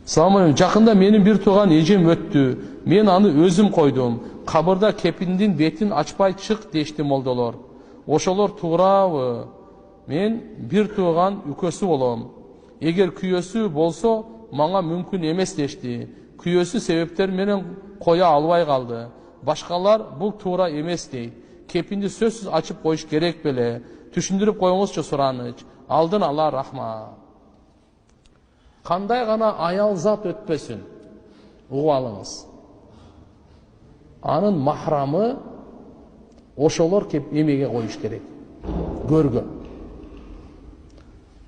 Салам алейкум. Жакында менин бир тууган эжем өттү. Мен аны өзүм койдум. Кабырда кепиндин бетин ачпай чык дешти молдолор. Ошолор туурабы? Мен бир тууган үкөсү болом. Эгер күйөөсү болсо, мага мүмкүн эмес дешти. Күйөөсү себептер менен коя албай калды. Башкалар бул туура эмес дейт. Кепинди сөзсүз ачып коюш керек беле? Түшүндүрүп коюңузчу сураныч. Алдын ала рахмат. Кандай гана аял зат өтпөсүн, угуп алыңыз. Анын махрамы ошолор кеп эмеге коюш керек. Көргө.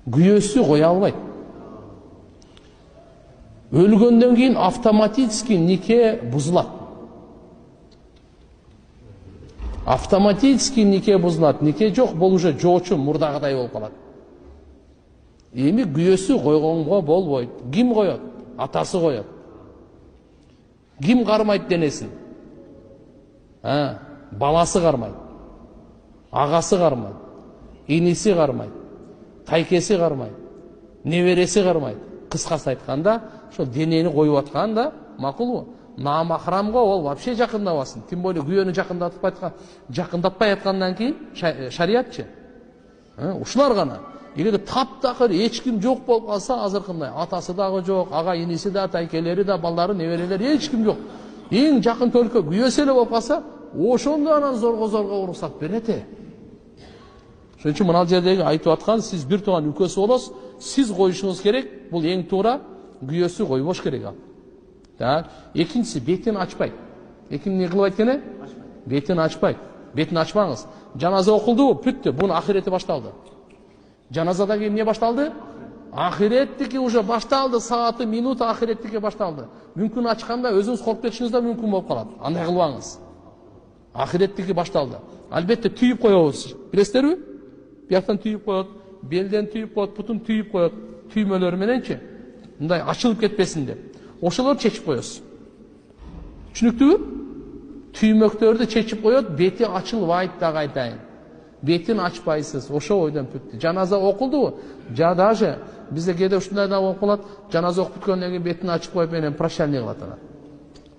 Күйөөсү кое албайт. Өлгөндөн кийин автоматически нике бузулат. Автоматически нике бузулат. Нике жок, бул уже жоочу мурдагыдай болуп калат. Эми күйөөсү койгонго болбойт. Ким коет? Атасы коет. Ким кармайт денесин? Баласы кармайт. Агасы кармайт. Иниси кармайт. Тайкеси кармайт. Небереси кармайт. Кыскасы айтканда, ошо денени коюп атканда, макулбу? Намахрамго ол вообще жакындабасын. Тим более күйөөнү жакындатпай аткандан кийин шариятчы. Ушулар гана. Эгерде таптакыр эч ким жок болуп калса, азыркындай атасы дагы жок, ага иниси да, тайкелери да, балдары, неберелери эч ким жок. Эң жакын төлкө күйөөсү эле болуп калса, ошондо анан зорго уруксат берет. Ошон үчүн мына жердеги айтып аткан, сиз бир тууган үкөсү болосуз, сиз коюшуңуз керек, бул эң туура, күйөөсү койбош керек ал. Так, экинчиси бетин ачпайт. Экинчи эмне кылбайт экен? Бетин ачпайт. Бетин ачпаңыз. Жаназа окулдубу? Бүттү. Бунун ахирети башталды. Жаназадан кийин эмне башталды? Ахиреттики уже башталды, сааты, минуты ахиреттики башталды. Мүмкүн ачканда өзүңүз коркуп кетишиңиз да мүмкүн болуп калат. Андай кылбаңыз. Ахиреттики башталды. Албетте түйүп коебуз. Билесиздерби? Бияктан түйүп коет, белден түйүп коет, бутун түйүп коет. Түймөлөр мененчи мындай ачылып кетпесин деп. Ошолор чечип коесуз. Түшүнүктүүбү? Түймөктөрдү чечип коет, бети ачылбайт да кайтайын. Бетин ачпайсыз, ошо ойдон бүттү. Жаназа окулдубу? Даже бизде кээде ушундай да болуп калат. Жаназа окуп бүткөндөн кийин бетин ачып коюп менен прощание кылат анан.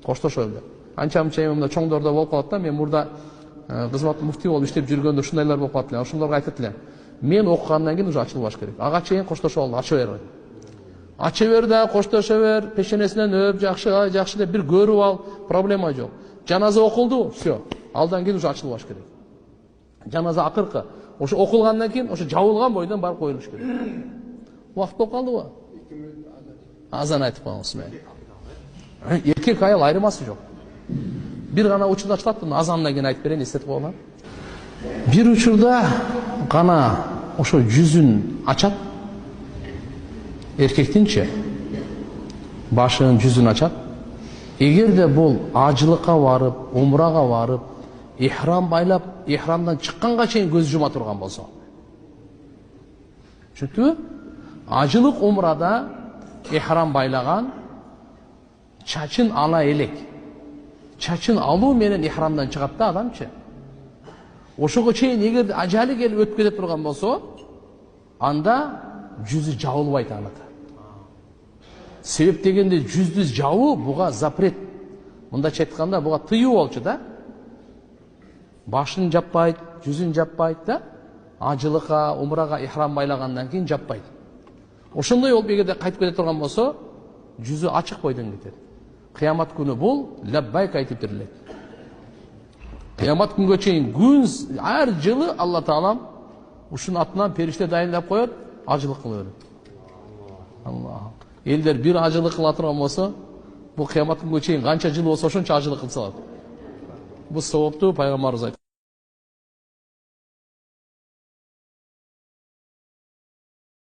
Коштошолу деп. Анча-мынча эмне чоңдордо болуп калат да, мен мурда кызматтуу муфтий болуп иштеп жүргөндө ушундайлар болуп калат эле. Ошолорго айтат элем. Мен окугандан кийин уже ачылбаш керек. Ага чейин коштошолу, ача бер. Ача бер да, коштошо бер, пешенесинен өп, жакшы деп бир көрүп ал, проблема жок. Жаназа окулду, всё. Алдан кийин уже ачылбаш керек. Жаназа акыркы. Ошо окулгандан кийин ошо жабылган бойдон барып коюлуш керек. Убакыт болуп калдыбы? 2 мүнөт азан айтып коюңуз мен. Эркек аял айырмасы жок. Бир гана учурда ачылат, азандан кийин айтып берейин, эстетип коелам. Бир учурда гана ошо жүзүн ачат. Эркектинчи башынын жүзүн ачат. Эгерде бул ажылыкка барып, умрага барып, ихрам байлап, ихрамдан чыкканга чейин көз жума турган болсо. Түшүндүңбү? Ажылык умрада ихрам байлаган, чачын ала элек. Чачын алуу менен ихрамдан чыгат да адамчы. Ошого чейин эгер ажалы келип өтүп кете турган болсо, анда жүзү жабылбайт аныты. Себеп дегенде жүздү жабуу буга запрет. Мындайча айтканда буга тыюу болчу да. Башын жаппайт, жүзүн жаппайт да. Ажылыкка, умрага ихрам байлагандан кийин жаппайт. Ошондой болуп эгерде кайтып кете турган болсо, жүзү ачык бойдон кетет. Кыямат күнү бул лаббайк айтып тирилет. Кыямат күнгө чейин күн ар жылы Алла Таалам ушунун атынан периште дайындап коет, ажылык кыла берет. Алла. Элдер бир ажылык кыла турган болсо, бул кыямат күнгө чейин канча жыл болсо ошончо ажылык кылса алат. Бул соопту пайгамбарыбыз айтты.